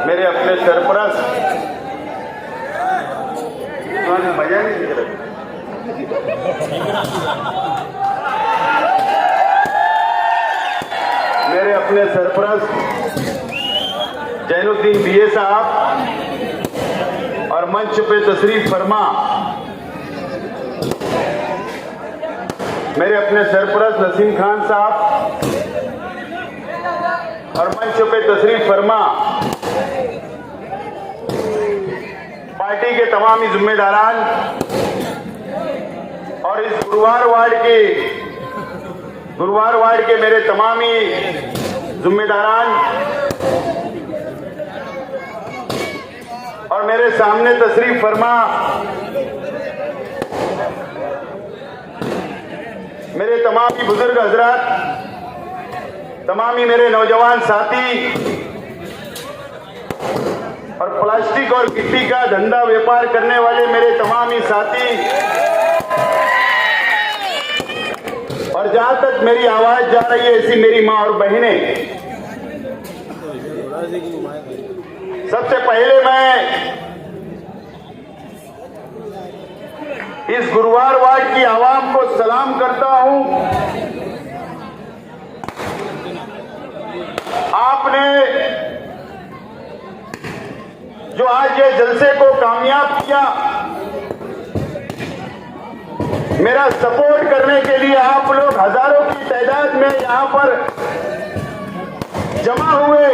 मेरे अपने सरपरस्त मजा नहीं दिख रहा। मेरे अपने सरपरस्त जैनुद्दीन बीए साहब और मंच पे तशरीफ फरमा मेरे अपने सरपरस्त नसीम खान साहब और मंच पे तशरीफ फरमा पार्टी के तमाम ही जिम्मेदारान और इस गुरुवार वार्ड के मेरे तमाम ही जिम्मेदारान और मेरे सामने तशरीफ फरमा मेरे तमाम ही बुजुर्ग हजरात, तमाम ही मेरे नौजवान साथी और प्लास्टिक और गिट्टी का धंधा व्यापार करने वाले मेरे तमाम ही साथी और जहां तक मेरी आवाज जा रही है ऐसी मेरी मां और बहनें, सबसे पहले मैं इस गुरुवार वार्ड की आवाम को सलाम करता हूं। आपने जो आज ये जलसे को कामयाब किया, मेरा सपोर्ट करने के लिए आप लोग हजारों की तादाद में यहां पर जमा हुए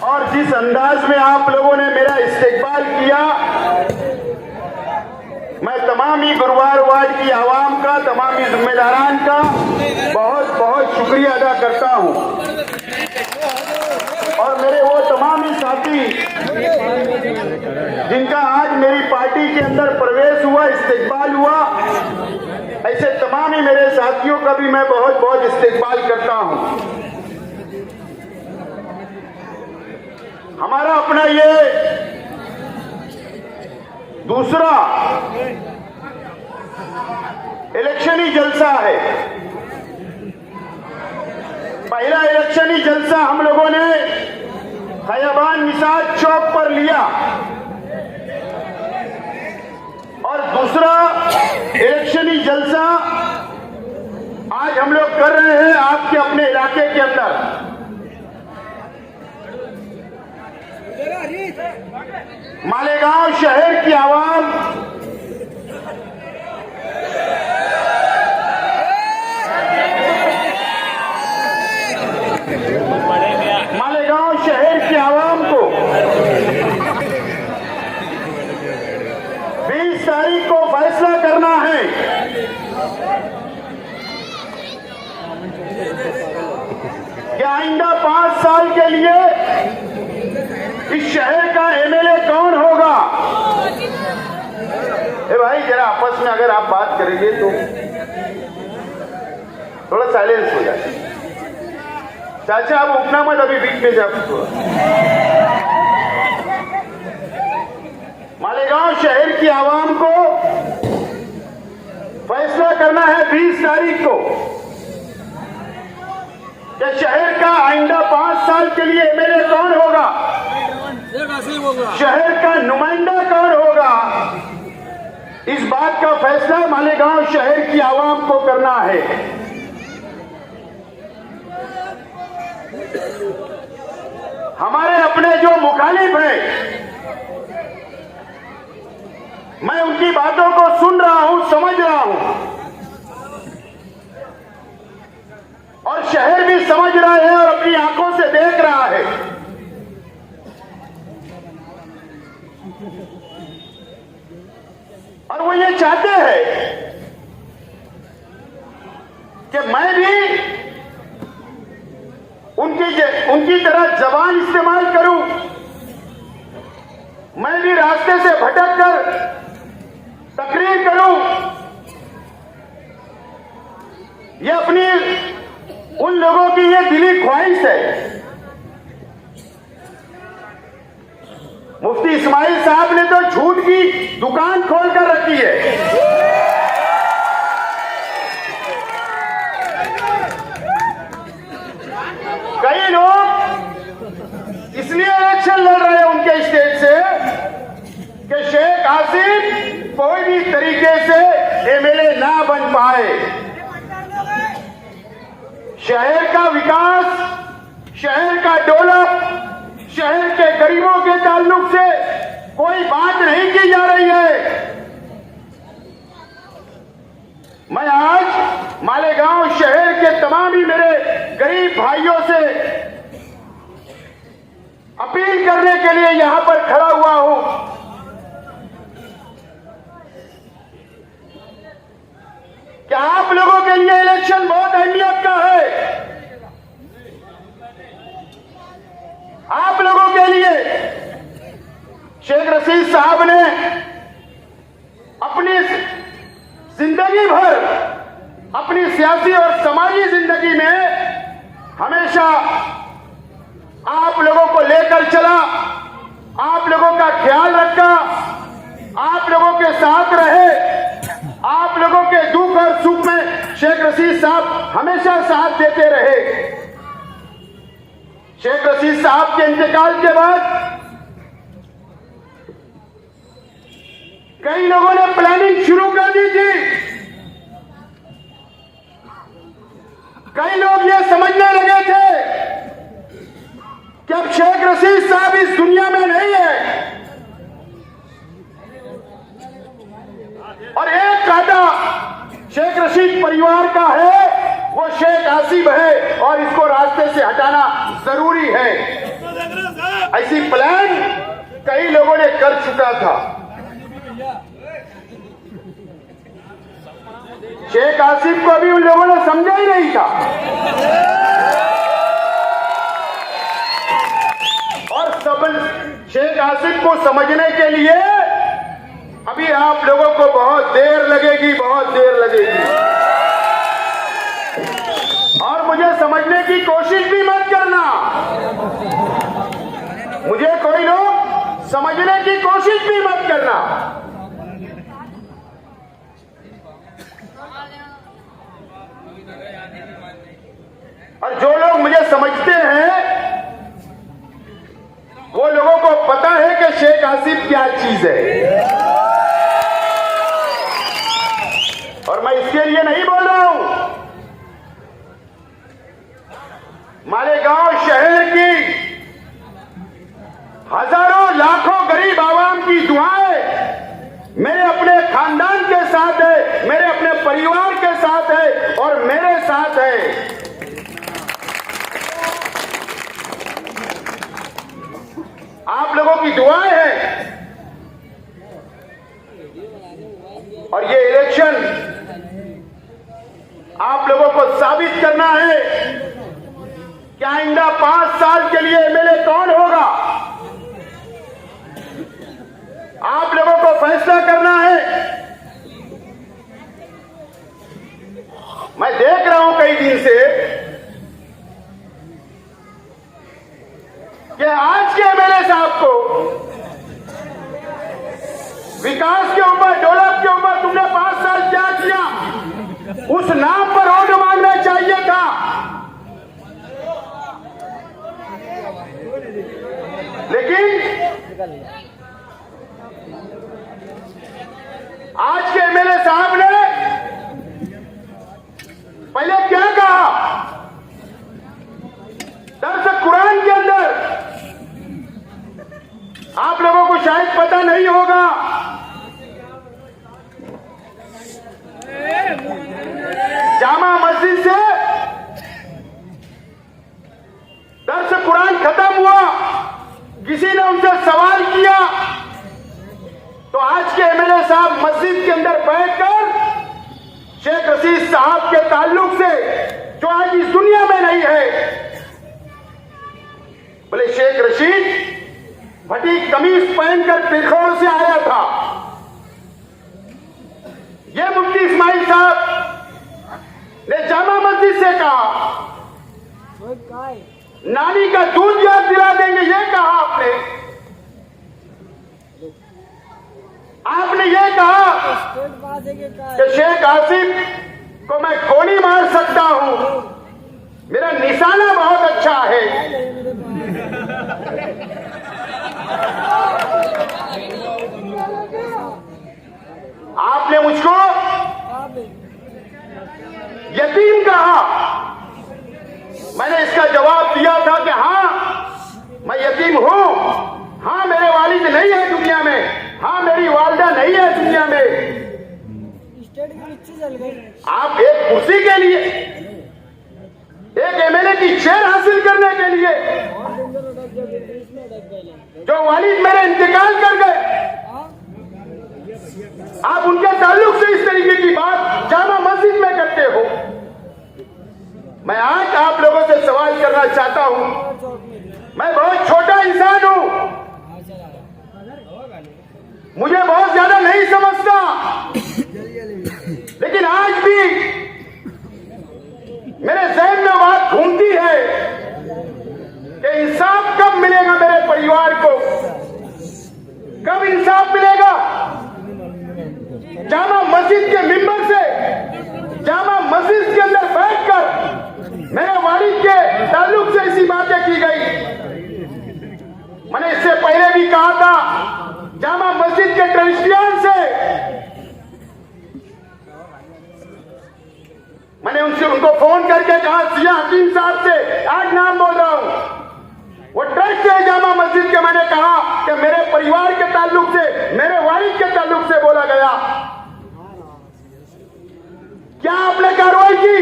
और जिस अंदाज में आप लोगों ने मेरा इस्तेकबाल किया, मैं तमाम ही गुरुवार वार्ड की आवाम का, तमाम ही जिम्मेदारान का बहुत बहुत शुक्रिया अदा करता हूं। और मेरे वो तमाम ही साथी जिनका आज मेरी पार्टी के अंदर प्रवेश हुआ, इस्तेकबाल हुआ, ऐसे तमाम ही मेरे साथियों का भी मैं बहुत बहुत इस्तेकबाल करता हूं। हमारा अपना ये दूसरा इलेक्शनी जलसा है। पहला इलेक्शनी जलसा हम लोगों ने खयाबान निसार चौक पर लिया और दूसरा इलेक्शनी जलसा आज हम लोग कर रहे हैं आपके अपने इलाके के अंदर। मालेगांव शहर की आवाम को 20 तारीख को फैसला करना है कि आइंदा 5 साल के लिए इस शहर का एमएलए कौन होगा। भाई जरा आपस में अगर आप बात करेंगे तो थोड़ा साइलेंस हो जाए। चाचा आप उठना मत अभी बीच में जब मालेगांव शहर की आवाम को फैसला करना है 20 तारीख को कि शहर का आइंदा 5 साल के लिए एमएलए कौन होगा, शहर का नुमाइंदा कौन होगा। इस बात का फैसला मालेगांव शहर की आवाम को करना है। हमारे अपने जो मुखालिफ हैं, मैं उनकी बातों को सुन रहा हूं, समझ रहा हूं और शहर भी समझ रहा है और अपनी आंखों से देख रहा है। और वो ये चाहते हैं कि मैं भी उनकी तरह जबान इस्तेमाल करूं, मैं भी रास्ते से भटक कर तकरीर करूं। ये अपनी उन लोगों की ये दिली ख्वाहिश है। मुफ्ती इस्माइल साहब ने तो झूठ की दुकान खोल कर रखी है। कई लोग इसलिए इलेक्शन लड़ रहे हैं उनके स्टेट से कि शेख आसिफ कोई भी तरीके से एमएलए ना बन पाए। शहर का विकास, शहर का डेवलप, शहर के गरीबों के ताल्लुक से कोई बात नहीं की जा रही है। मैं आज मालेगांव शहर के तमाम ही मेरे गरीब भाइयों से अपील करने के लिए यहां पर खड़ा हुआ हूं। क्या आप लोगों के लिए इलेक्शन बहुत अहमियत का है? आप लोगों के लिए शेख रशीद साहब ने अपनी जिंदगी भर, अपनी सियासी और समाजी जिंदगी में हमेशा आप लोगों को लेकर चला, आप लोगों का ख्याल रखा, आप लोगों के साथ रहे, आप लोगों के दुख और सुख में शेख रशीद साहब हमेशा साथ देते रहे। शेख रशीद साहब के इंतकाल के बाद कई लोगों ने प्लानिंग शुरू कर दी थी। कई लोग ये समझने लगे थे कि अब शेख रशीद साहब इस दुनिया में नहीं है और एक कांटा शेख रशीद परिवार का है, वो शेख आसिफ है और इसको रास्ते से हटाना जरूरी है। ऐसी प्लान कई लोगों ने कर चुका था। शेख आसिफ को अभी उन लोगों ने समझा ही नहीं था और सब शेख आसिफ को समझने के लिए अभी आप लोगों को बहुत देर लगेगी, बहुत देर लगेगी। और मुझे समझने की कोशिश भी मत करना, मुझे कोई लोग समझने की कोशिश भी मत करना। और जो लोग मुझे समझते हैं वो लोगों को पता है कि शेख आसिफ क्या चीज है और मैं इसके लिए नहीं बोल रहा हूं। मालेगांव शहर की हजारों लाखों गरीब आवाम की दुआएं मेरे अपने खानदान के साथ है, मेरे अपने परिवार के साथ है और मेरे साथ है। आप लोगों की दुआएं हैं और ये इलेक्शन आप लोगों को साबित करना है कि आइंदा 5 साल के लिए एमएलए कौन होगा। आप लोगों को फैसला करना है। मैं देख रहा हूं कई दिन से कि आज के एमएलए साहब को विकास के ऊपर, डेवलप के ऊपर तुमने 5 साल क्या किया, उस नाम पर वोट मांगना चाहिए था। लेकिन आज के एमएलए साहब ने पहले क्या कहा, दरअसल कुरान के अंदर आप लोगों को शायद पता नहीं होगा, जामा मस्जिद से दर्स कुरान खत्म हुआ, किसी ने उनसे सवाल किया तो आज के एमएलए साहब मस्जिद के अंदर बैठकर शेख रशीद साहब के ताल्लुक से, जो आज इस दुनिया में नहीं है, बोले शेख रशीद फटी कमीज पहनकर पिरखौर से आया था। यह मुफ्ती इस्माइल साहब ने जामा मस्जिद से कहा, नानी का दूध याद दिला देंगे, यह कहा आपने। आपने ये कहा कि शेख आसिफ को मैं गोली मार सकता हूं, मेरा निशाना बहुत अच्छा है। कुर्सी के लिए, एक एमएलए की चेयर हासिल करने के लिए, जो वालिद मेरे इंतकाल कर गए, आप उनके ताल्लुक से इस तरीके की बात जामा मस्जिद में करते हो। मैं आज आप लोगों से सवाल करना चाहता हूं। मैं बहुत छोटा इंसान हूं, मुझे बहुत ज्यादा नहीं समझता, लेकिन आज भी मेरे जहन में बात घूमती है कि इंसाफ कब मिलेगा मेरे परिवार को, कब इंसाफ मिलेगा। जामा मस्जिद के मिंबर से, जामा मस्जिद के अंदर बैठकर मेरे वालिद के ताल्लुक से ऐसी बातें की गई। मैंने इससे पहले भी कहा था, जामा मस्जिद के ट्रस्टियन से मैंने उनको फोन करके कहा, सिया हकीम साहब से, आज नाम बोल रहा हूं, वो ट्रस्ट है जामा मस्जिद के, मैंने कहा कि मेरे परिवार के ताल्लुक से, मेरे वालिद के ताल्लुक से बोला गया। क्या आपने कार्रवाई की?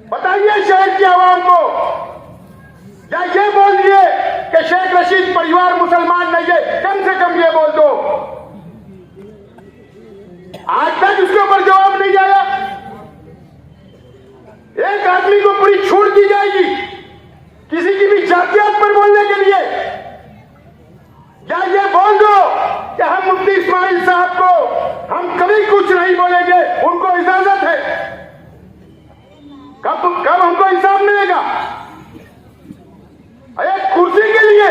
बताइए शहर की आवाम को। या ये बोल दिए कि शेख रशीद परिवार मुसलमान नहीं है, कम से कम ये बोल दो। आज तक उसके ऊपर जवाब नहीं आया। एक आदमी को पूरी छूट दी जाएगी किसी की भी जातियात पर बोलने के लिए। या ये बोल दो कि हम मुफ्ती इस्माइल साहब को हम कभी कुछ नहीं बोलेंगे, उनको इजाजत है। कब हमको इंसाफ मिलेगा? एक कुर्सी के लिए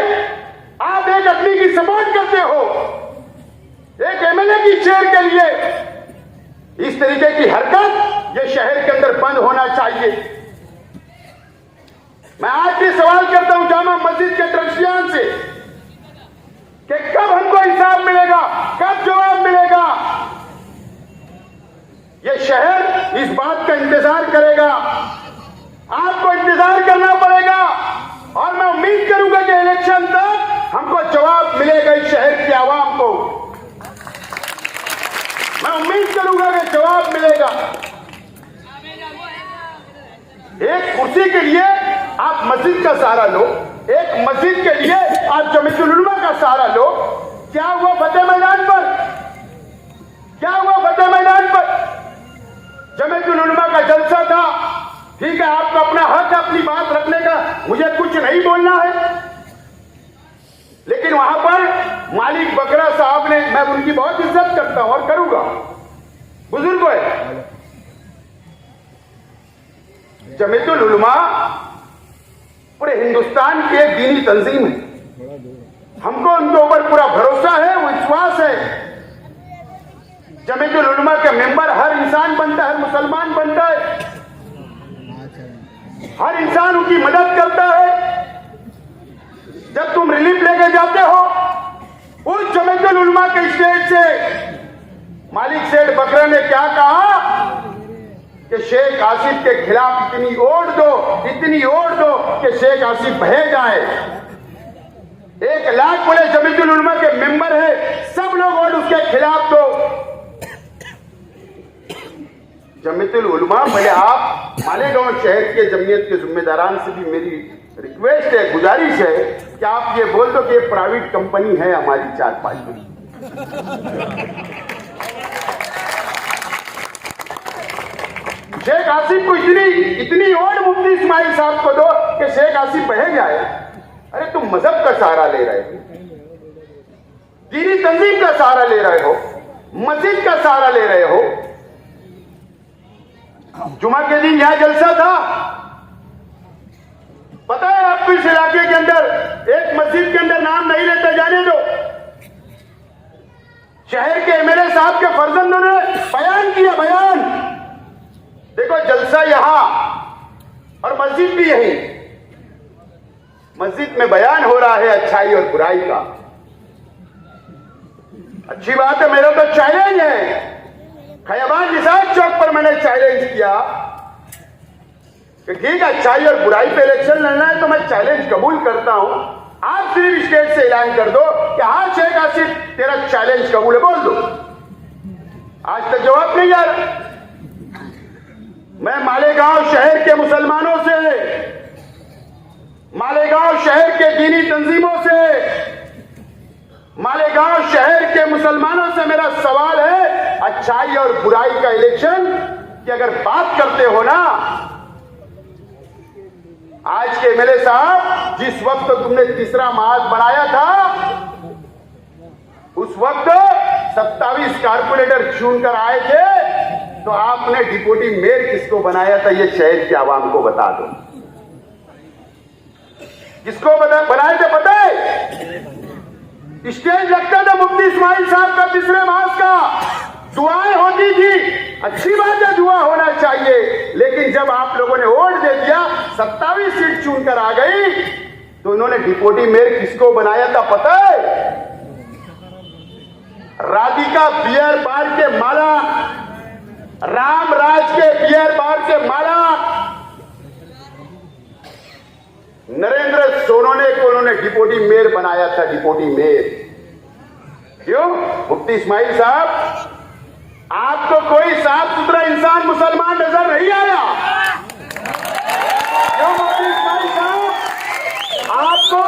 आप एक आदमी की सपोर्ट करते हो, एक एमएलए की चेयर के लिए। इस तरीके की हरकत ये शहर के अंदर बंद होना चाहिए। मैं आज भी सवाल करता हूं जामा मस्जिद के ट्रस्टियन से कि कब हमको इंसाफ मिलेगा, कब जवाब मिलेगा। ये शहर इस बात का इंतजार करेगा, आपको इंतजार करना पड़ेगा। और मैं उम्मीद करूंगा कि इलेक्शन तक हमको जवाब मिलेगा इस शहर की आवाम को। मैं उम्मीद करूंगा कि जवाब मिलेगा। एक कुर्सी के लिए आप मस्जिद का सहारा लो, एक मस्जिद के लिए आप जमीयतुल उलमा का सहारा लो। क्या हुआ फतेह मैदान पर? क्या हुआ फतेह मैदान पर? जमीयतुल उलमा का जलसा था, ठीक है, आपका अपना हक है अपनी बात रखने का, मुझे कुछ नहीं बोलना है। लेकिन वहां पर मालिक बकरा साहब ने, मैं उनकी बहुत इज्जत करता हूं और करूंगा, बुजुर्ग है। जमीयतुल उलमा पूरे हिंदुस्तान की एक दीनी तंजीम है, हमको उनके ऊपर पूरा भरोसा है, विश्वास है। जमीयतुल उलमा के मेंबर हर इंसान बनता है, हर मुसलमान बनता है, हर इंसान उनकी मदद करता है। जब तुम रिलीफ लेके जाते हो, उस जमीयतुल उलमा के स्टेज से मालिक सेठ बकरा ने क्या कहा कि शेख आसिफ के खिलाफ इतनी वोट दो कि शेख आसिफ बह जाए। 1 लाख बोले जमीयतुल उलमा के मेंबर है, सब लोग वोट उसके खिलाफ दो। जमीयतुल उलमा, भले आप मालेगांव शहर के जमीयत के जिम्मेदारान से भी मेरी रिक्वेस्ट है, गुजारिश है कि आप ये बोल दो कि ये प्राइवेट कंपनी है हमारी 4-5 में। शेख आसिफ को इतनी वोट मुफ्ती इस्माइल साहब को दो कि शेख आसिफ बह जाए। अरे तुम मजहब का सहारा ले रहे हो, दीनी तंजीम का सहारा ले रहे हो, मस्जिद का सहारा ले रहे हो। जुमा के दिन यहां जलसा था, पता है आपको इस इलाके के अंदर एक मस्जिद के अंदर नाम नहीं लेते, जाने दो। शहर के एमएलए साहब के फर्जंदों ने बयान किया, बयान देखो, जलसा यहां और मस्जिद भी यही, मस्जिद में बयान हो रहा है अच्छाई और बुराई का। अच्छी बात है, मेरा तो चैलेंज है। खैबान निसार चौक पर मैंने चैलेंज किया कि ठीक है, अच्छाई और बुराई पे इलेक्शन लड़ना है तो मैं चैलेंज कबूल करता हूं। आप सिर्फ स्टेज से ऐलान कर दो कि हाँ शेख आसिफ तेरा चैलेंज कबूल है, बोल दो। आज तक जवाब नहीं आ रहा। मैं मालेगांव शहर के मुसलमानों से, मालेगांव शहर के दीनी तंजीमों से, मालेगांव शहर के मुसलमानों से मेरा सवाल है, अच्छाई और बुराई का इलेक्शन की अगर बात करते हो ना, आज के एमएलए साहब, जिस वक्त तुमने तीसरा महाज बनाया था, उस वक्त 27 कारपोरेटर चुनकर आए थे, तो आपने डिप्टी मेयर किसको बनाया था, ये शहर की आवाम को बता दो। किसको बनाए थे पता है? स्टेज लगता था मुफ्ती इस्माइल साहब का तीसरे मास का, दुआएं होती थी, अच्छी बात है, दुआ होना चाहिए, लेकिन जब आप लोगों ने वोट दे दिया, 27 सीट चुनकर आ गई, तो इन्होंने डिप्टी मेयर किसको बनाया था पता है? राधिका बियर बार के माला, रामराज के बियर बार के माला, नरेंद्र सोनोने को उन्होंने डिप्टी मेयर बनाया था, डिप्टी मेयर। क्यों? मुफ्ती इस्माइल साहब, आपको कोई साफ सुथरा इंसान मुसलमान नजर नहीं आया? क्यों मुफ्ती इस्माइल साहब, आपको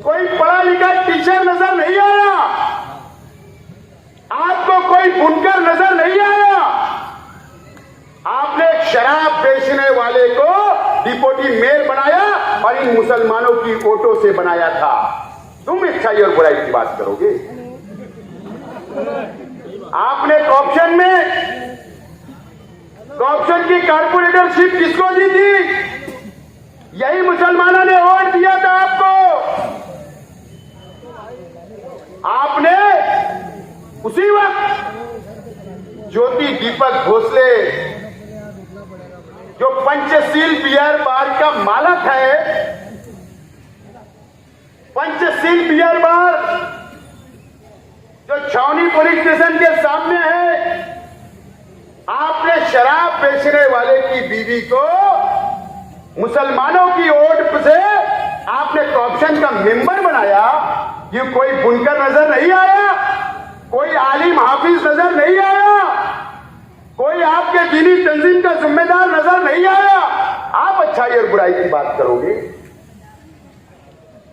कोई पढ़ा लिखा टीचर नजर नहीं आया? आपको कोई बुनकर नजर नहीं आया? आपने एक शराब बेचने वाले को डिप्टी मेयर बनाया और इन मुसलमानों की वोटों से बनाया था। तुम अच्छाई और बुराई की बात करोगे? आपने कॉर्पोरेशन में, कॉर्पोरेशन की कारपोरेटरशिप किसको दी थी? यही मुसलमानों ने वोट दिया था आपको। आपने उसी वक्त ज्योति दीपक भोसले, जो पंचशील बियर बार का मालक है, पंचशील बियर बार जो छावनी पुलिस स्टेशन के सामने है, आपने शराब बेचने वाले की बीवी को मुसलमानों की वोट से आपने कॉर्पोरेशन का मेंबर बनाया। ये कोई बुनकर नजर नहीं आया? कोई आलिम हाफिज नजर नहीं आया? कोई आपके दीनी तंजीम का जिम्मेदार नजर नहीं आया? आप अच्छाई और बुराई की बात करोगे?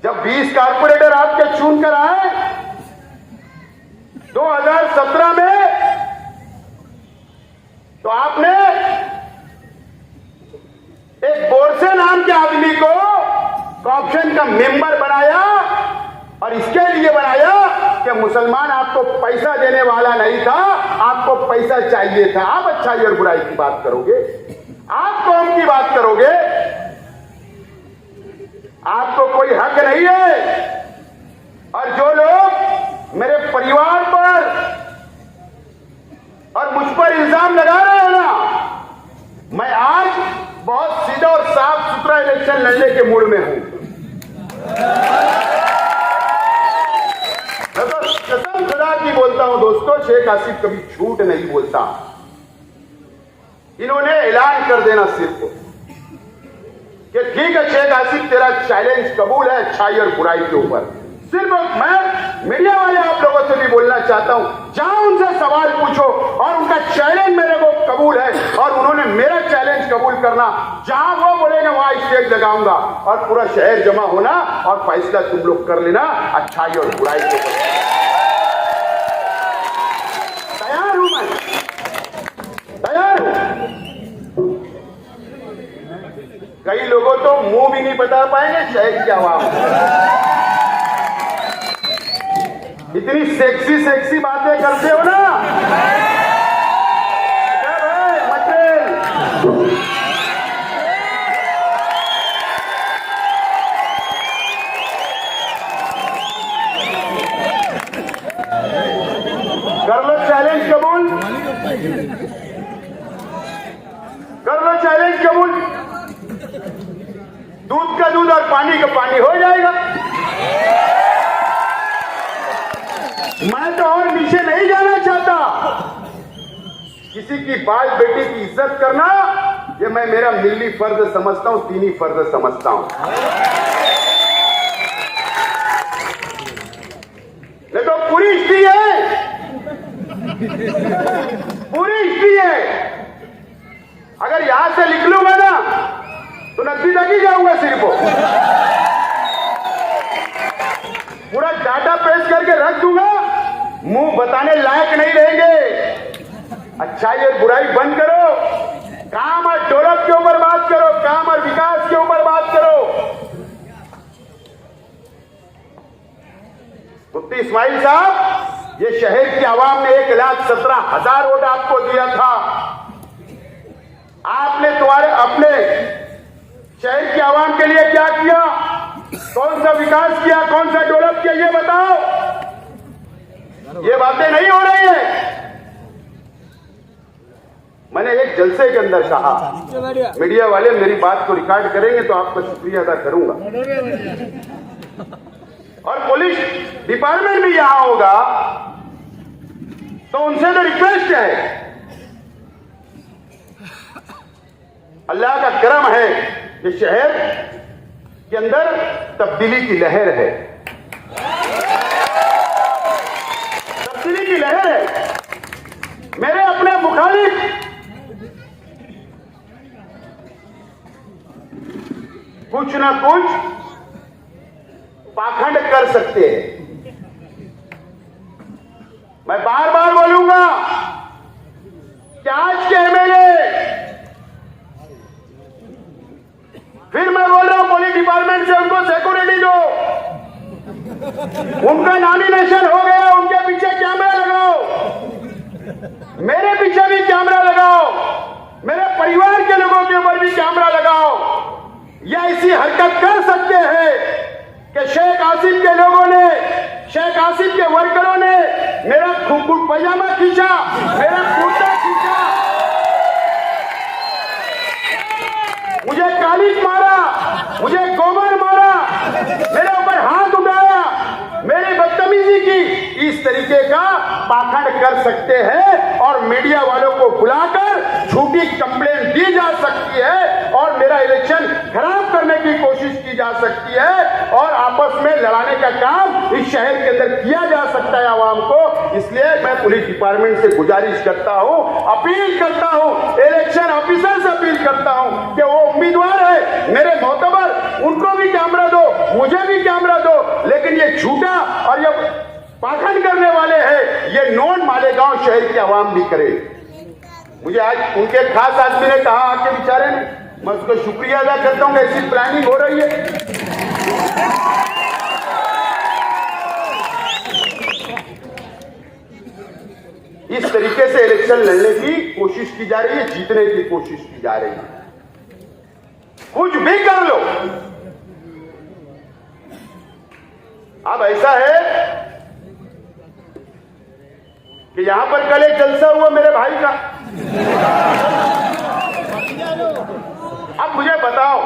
जब 20 कारपोरेटर आपके चुन कर आए 2017 में, तो आपने एक बोरसे नाम के आदमी को कॉर्पोरेशन का मेंबर बनाया, और इसके लिए बनाया कि मुसलमान आपको पैसा देने वाला नहीं था, आपको पैसा चाहिए था। आप अच्छाई और बुराई की बात करोगे? आप कौम की बात करोगे? आपको कोई हक नहीं है। और जो लोग मेरे परिवार पर और मुझ पर इल्जाम लगा रहे हैं ना, मैं आज बहुत सीधा और साफ सुथरा इलेक्शन लड़ने के मूड में हूं। मैं तो कसम खुदा की बोलता हूं दोस्तों, शेख आसिफ कभी झूठ नहीं बोलता। इन्होंने ऐलान कर देना सिर्फ कि ठीक है शेख आसिफ, तेरा चैलेंज कबूल है अच्छाई और बुराई के ऊपर। सिर्फ मैं मीडिया वाले आप लोगों से भी बोलना चाहता हूं, जहां उनसे सवाल पूछो और उनका चैलेंज मेरे को कबूल है और उन्होंने मेरा चैलेंज कबूल करना, जहां वो बोलेंगे वहां स्टेज लगाऊंगा और पूरा शहर जमा होना और फैसला तुम लोग कर लेना अच्छाई और बुराई के ऊपर। तैयार हूं मैं, तैयार हूं। कई लोगों तो मुंह भी नहीं बता पाएंगे शहर की आवाम। इतनी सेक्सी सेक्सी बातें करते हो ना, क्या भाई मटेरियल। कर लो चैलेंज कबूल, कर लो चैलेंज कबूल। दूध का दूध और पानी का पानी हो जाएगा। मैं तो और नीचे नहीं जाना चाहता। किसी की बाल बेटी की इज्जत करना ये मैं मेरा मिली फर्ज समझता हूं, दीनी फर्ज समझता हूं। नहीं तो पूरी हिस्ट्री है, पूरी हिस्ट्री है। अगर यहां से निकलूंगा ना तो नकदी तक ही जाऊंगा सिर्फ पूरा डाटा पेश करके रख दूंगा, मुंह बताने लायक नहीं रहेंगे। अच्छाई और बुराई बंद करो, काम और डेवलप के ऊपर बात करो, काम और विकास के ऊपर बात करो। मुफ्ती इस्माइल साहब, ये शहर की आवाम ने 1,17,000 वोट आपको दिया था। आपने तुम्हारे अपने शहर की आवाम के लिए क्या किया? कौन सा विकास किया, कौन सा डेवलप किया, ये बताओ। ये बातें नहीं हो रही है। मैंने एक जलसे के अंदर कहा, मीडिया वाले मेरी बात को रिकॉर्ड करेंगे तो आपका शुक्रिया अदा करूंगा, और पुलिस डिपार्टमेंट भी यहां होगा तो उनसे तो रिक्वेस्ट है। अल्लाह का करम है कि शहर के अंदर तब्दीली की लहर है, तब्दीली की लहर है। मेरे अपने मुखालिफ कुछ ना कुछ पाखंड कर सकते हैं। मैं बार बार बोलूंगा कि आज के एमएलए, फिर मैं बोल रहा हूं पुलिस डिपार्टमेंट से उनको सिक्योरिटी दो, उनका नॉमिनेशन हो गया, उनके पीछे कैमरा लगाओ, मेरे पीछे भी कैमरा लगाओ, मेरे परिवार के लोगों के ऊपर भी कैमरा लगाओ। या ऐसी हरकत कर सकते हैं कि शेख आसिफ के लोगों ने, शेख आसिफ के वर्करों ने मेरा पैजामा खींचा, मेरा कुर्ता खींचा, मुझे कालिक मारा, मुझे गोबर मारा, मेरे ऊपर हाथ उठाया, मेरी बदतमीजी की। इस तरीके का पाखंड कर सकते हैं और मीडिया वालों को बुलाकर झूठी कंप्लेंट दी जा सकती है और मेरा इलेक्शन खराब करने की कोशिश की जा सकती है और आपस में लड़ाने का काम इस शहर के अंदर किया जा सकता है आवाम को। इसलिए मैं पुलिस डिपार्टमेंट से गुजारिश करता हूं, अपील करता हूं, इलेक्शन ऑफिसर से अपील करता हूं कि वो उम्मीदवार है मेरे मोतबर, उनको भी कैमरा दो, मुझे भी कैमरा दो, लेकिन ये झूठा और ये पाखंड करने वाले हैं ये नोट मालेगांव शहर की आवाम भी करे। मुझे आज उनके खास आदमी ने कहा आके बेचारे ने, मैं उसको शुक्रिया अदा करता हूं, ऐसी प्लानिंग हो रही है। इस तरीके से इलेक्शन लड़ने की कोशिश की जा रही है, जीतने की कोशिश की जा रही है। कुछ भी कर लो। अब ऐसा है कि यहां पर कल एक जलसा हुआ मेरे भाई का। अब मुझे बताओ,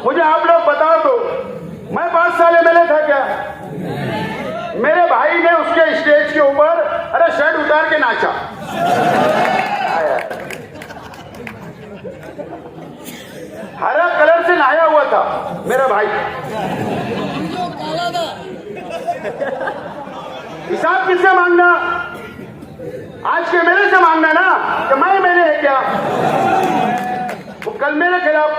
मुझे आप लोग बताओ तो, मैं 5 साल एमएलए था क्या? मेरे भाई ने उसके स्टेज के ऊपर अरे शर्ट उतार के नाचा, हरा कलर से नहाया हुआ था मेरा भाई। हिसाब किससे मांगना? आज के मेरे से मांगना ना कि मैंने है क्या? वो कल मेरे खिलाफ,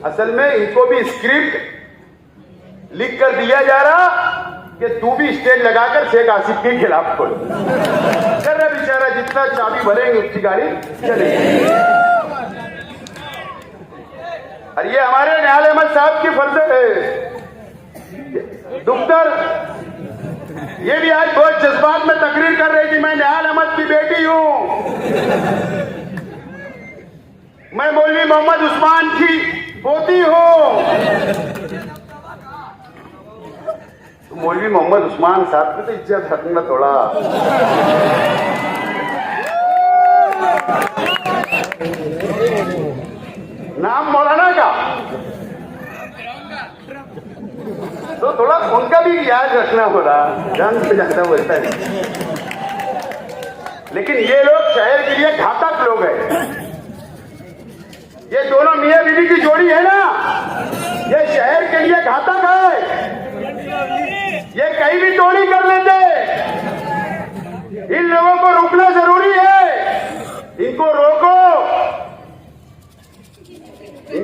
असल में इनको भी स्क्रिप्ट लिख कर दिया जा रहा कि तू भी स्टेज लगाकर शेख आसिफ के खिलाफ खोल कर रहा बेचारा, जितना चाबी भरेंगे उसकी गाड़ी चलेगी। और ये हमारे निहाल अहमद साहब की फर्ज है, डॉक्टर ये भी आज बहुत जज्बात में तकरीर कर रही थी, मैं निहाल अहमद की बेटी हूं, मैं मौलवी मोहम्मद उस्मान की पोती हूं। तो मौलवी मोहम्मद उस्मान साहब की तो इज्जत रखना थोड़ा। नाम मौलाना का तो थोड़ा उनका भी याद रखना हो रहा, जान से जाता बोलता है। लेकिन ये लोग शहर के लिए घातक लोग हैं। ये दोनों मियां बीवी की जोड़ी है ना, ये शहर के लिए घातक है। ये कहीं भी टोली कर लेते, इन लोगों को रोकना जरूरी है, इनको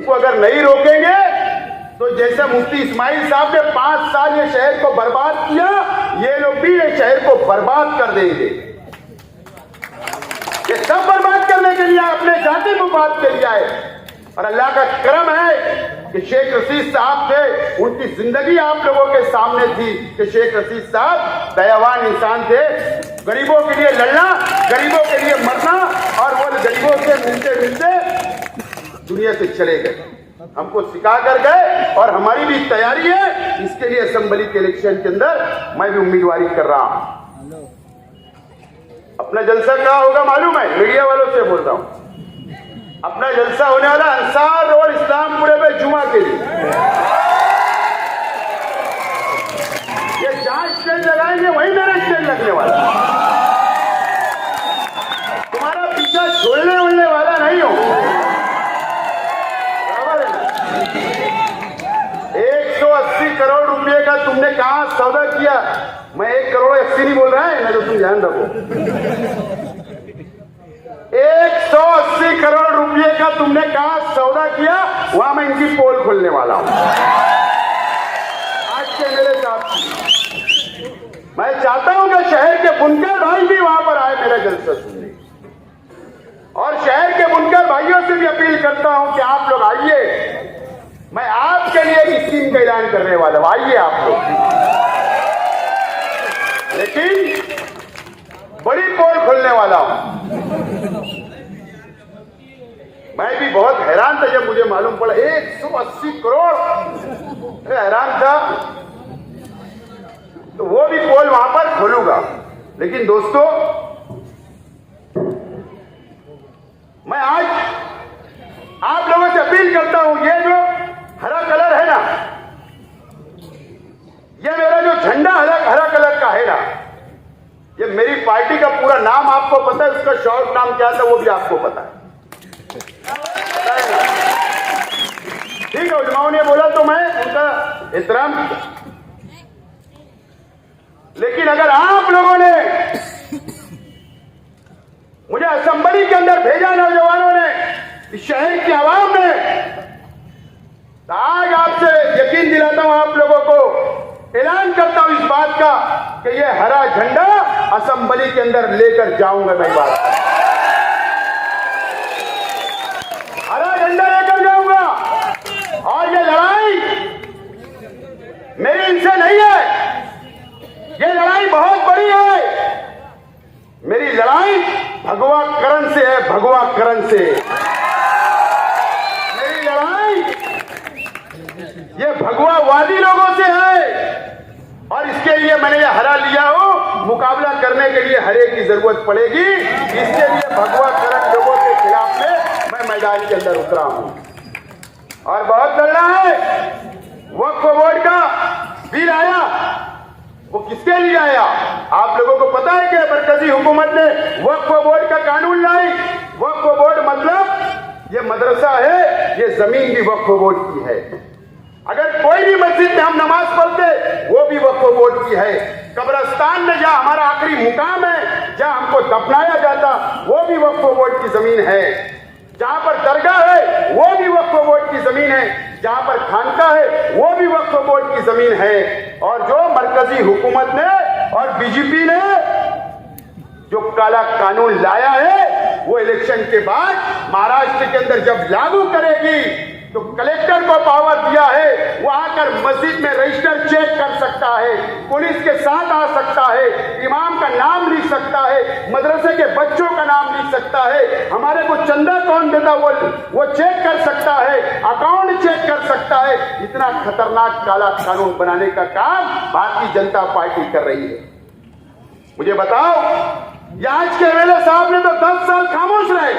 इनको अगर नहीं रोकेंगे तो जैसे मुफ्ती इस्माइल साहब ने 5 साल ये शहर को बर्बाद किया, ये लोग भी ये शहर को बर्बाद कर देंगे। ये सब बर्बाद करने के लिए अपने जाति मुफाद के लिए आए। और अल्लाह का करम है कि शेख रशीद साहब थे, उनकी जिंदगी आप लोगों के सामने थी कि शेख रशीद साहब दयावान इंसान थे, गरीबों के लिए लड़ना, गरीबों के लिए मरना, और वो गरीबों से मिलते मिलते दुनिया से चले गए, हमको सिखा कर गए। और हमारी भी तैयारी है इसके लिए, असेंबली के इलेक्शन के अंदर मैं भी उम्मीदवारी कर रहा हूं। अपना जलसा क्या होगा मालूम है, मीडिया वालों से बोल रहा हूं, अपना जलसा होने वाला अंसार रोड इस्लामपुरे पे जुमा के लिए। ये जहां स्टैंड लगाएंगे वहीं मेरा स्टैंड लगने वाला, तुम्हारा पीछा छोड़ने उड़ने वाला नहीं हो, बराबर है ना। 180 करोड़ रुपए का तुमने कहां सौदा किया, मैं 1 करोड़ 80 नहीं बोल रहा है, मैं तो तुम ध्यान रखो। 180 करोड़ रुपए का तुमने कहा सौदा किया, वहां मैं इनकी पोल खोलने वाला हूं आज के मेरे साथ। मैं चाहता हूं कि शहर के बुनकर भाई भी वहां पर आए मेरा जलसा सुनने, और शहर के बुनकर भाइयों से भी अपील करता हूं कि आप लोग आइए, मैं आपके लिए एक स्कीम का ऐलान करने वाला हूं, आइए आप लोग। लेकिन बड़ी पोल खोलने वाला हूं। मैं भी बहुत हैरान था जब मुझे मालूम पड़ा 180 करोड़, हैरान था। तो वो भी पोल वहां पर खोलूंगा। लेकिन दोस्तों, मैं आज आप लोगों से अपील करता हूं, ये जो हरा कलर है ना, ये मेरा जो झंडा हरा कलर का है ना, ये मेरी पार्टी का पूरा नाम आपको पता है, उसका शॉर्ट नाम क्या था वो भी आपको पता है, ठीक है। उलमाओं ने बोला तो मैं उनका एहतराम किया। लेकिन अगर आप लोगों ने मुझे असेंबली के अंदर भेजा, नौजवानों ने, इस शहर की आवाम ने, तो आज आपसे यकीन दिलाता हूं, आप लोगों को ऐलान करता हूं इस बात का कि ये हरा झंडा असेंबली के अंदर लेकर जाऊंगा। मैं बात हरा झंडा लेकर जाऊंगा, और ये लड़ाई मेरी इनसे नहीं है, ये लड़ाई बहुत बड़ी है। मेरी लड़ाई भगवा करण से है, भगवा करण से मेरी लड़ाई ये भगवावादी लोगों से है। और इसके लिए मैंने ये हरा लिया हो, मुकाबला करने के लिए हरे की जरूरत पड़ेगी, इसके लिए भगवा करण लोगों के खिलाफ में मैं मैदान के अंदर उतरा हूं, और बहुत लड़ना है। वक्फ बोर्ड का बिल आया, वो किसके लिए आया आप लोगों को पता है कि मरकजी हुकूमत ने वक्फ बोर्ड का कानून लाई। वक्फ बोर्ड मतलब ये मदरसा है, ये जमीन भी वक्फ बोर्ड की है। अगर कोई भी मस्जिद में हम नमाज पढ़ते, वो भी वक्फ बोर्ड की है। कब्रिस्तान में जहां हमारा आखिरी मुकाम है, जहां हमको दफनाया जाता, वो भी वक्फ बोर्ड की जमीन है। जहां पर दरगाह है, वो भी वक्फ बोर्ड की जमीन है। जहां पर खानका है, वो भी वक्फ बोर्ड की जमीन है। और जो मरकजी हुकूमत ने और बीजेपी ने जो काला कानून लाया है, वो इलेक्शन के बाद महाराष्ट्र के अंदर जब लागू करेगी, तो कलेक्टर को पावर दिया है, वो आकर मस्जिद में रजिस्टर चेक कर सकता है, पुलिस के साथ आ सकता है, इमाम का नाम लिख सकता है, मदरसे के बच्चों का नाम लिख सकता है, हमारे को चंदा कौन देता वो चेक कर सकता है, अकाउंट चेक कर सकता है। इतना खतरनाक काला कानून बनाने का काम भारतीय जनता पार्टी कर रही है। मुझे बताओ, ये आज के एमएलए साहब ने तो 10 साल खामोश रहे,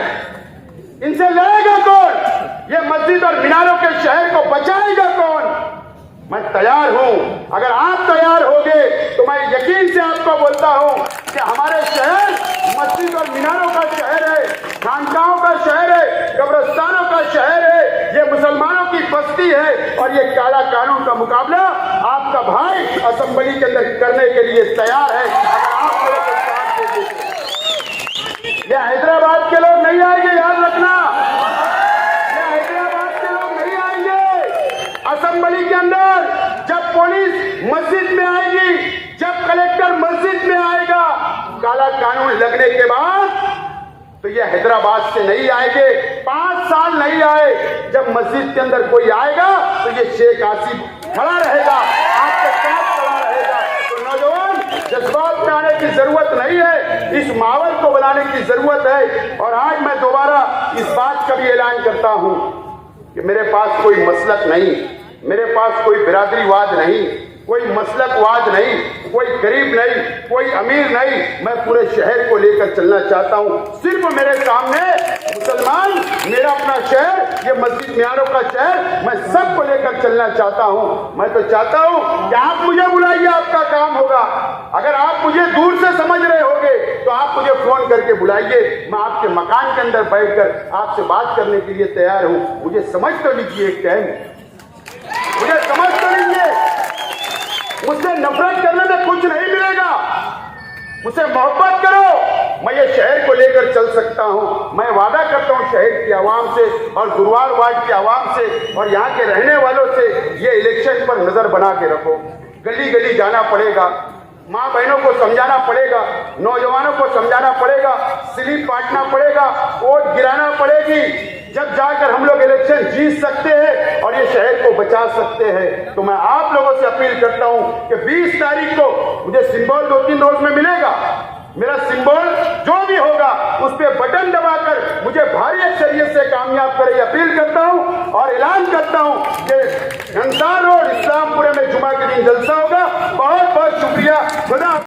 इनसे लड़ेगा कौन? ये मस्जिद और मीनारों के शहर को बचाएगा कौन? मैं तैयार हूं। अगर आप तैयार होगे तो मैं यकीन से आपको बोलता हूं कि हमारे शहर मस्जिद और मीनारों का शहर है, खानकाहों का शहर है, कब्रिस्तानों का शहर है, ये मुसलमानों की बस्ती है। और ये काला कानून का मुकाबला आपका भाई असेंबली के अंदर करने के लिए तैयार है। अगर आप लोगों को साथ देंगे, ये हैदराबाद के लोग नहीं आएंगे, याद रखना। ये हैदराबाद के लोग असेंबली के अंदर जब पुलिस मस्जिद में आएगी, जब कलेक्टर मस्जिद में आएगा, काला कानून लगने के बाद तो ये हैदराबाद से नहीं आएंगे, 5 साल नहीं आए, जब मस्जिद के अंदर कोई आएगा तो ये शेख आसिफ खड़ा रहेगा, आपके साथ खड़ा रहेगा। तो नौजवान, जज्बात में आने की जरूरत नहीं है, इस माहौल को बनाने की जरूरत है। और आज मैं दोबारा इस बात का भी ऐलान करता हूं कि मेरे पास कोई मसलक नहीं, मेरे पास कोई बिरादरीवाद नहीं, कोई मसलकवाद नहीं, कोई गरीब नहीं, कोई अमीर नहीं, मैं पूरे शहर को लेकर चलना चाहता हूं। सिर्फ मेरे सामने मुसलमान, मेरा अपना शहर, ये मस्जिद मियारों का शहर, मैं सबको लेकर चलना चाहता हूं। मैं तो चाहता हूं कि आप मुझे बुलाइए, आपका काम होगा। अगर आप मुझे दूर से समझ रहे होंगे तो आप मुझे फोन करके बुलाइए, मैं आपके मकान के अंदर बैठकर आपसे बात करने के लिए तैयार हूं। मुझे समझ तो लीजिए एक टाइम, मुझे समझ तो लीजिए। मुझसे नफरत करने में कुछ नहीं मिलेगा, मुझसे मोहब्बत करो, मैं ये शहर को लेकर चल सकता हूं। मैं वादा करता हूं शहर की आवाम से और गुरुवार वार्ड की आवाम से और यहाँ के रहने वालों से, ये इलेक्शन पर नजर बना के रखो। गली गली जाना पड़ेगा, माँ बहनों को समझाना पड़ेगा, नौजवानों को समझाना पड़ेगा, स्लिप बांटना पड़ेगा, वोट गिराना पड़ेगी, जब जाकर हम लोग इलेक्शन जीत सकते हैं और ये शहर को बचा सकते हैं। तो मैं आप लोगों से अपील करता हूं कि 20 तारीख को मुझे सिंबल 2-3 रोज में मिलेगा, मेरा सिंबल जो भी होगा उस पर बटन दबाकर मुझे भारी अक्सरियत से कामयाब करे, अपील करता हूं और ऐलान करता हूं कि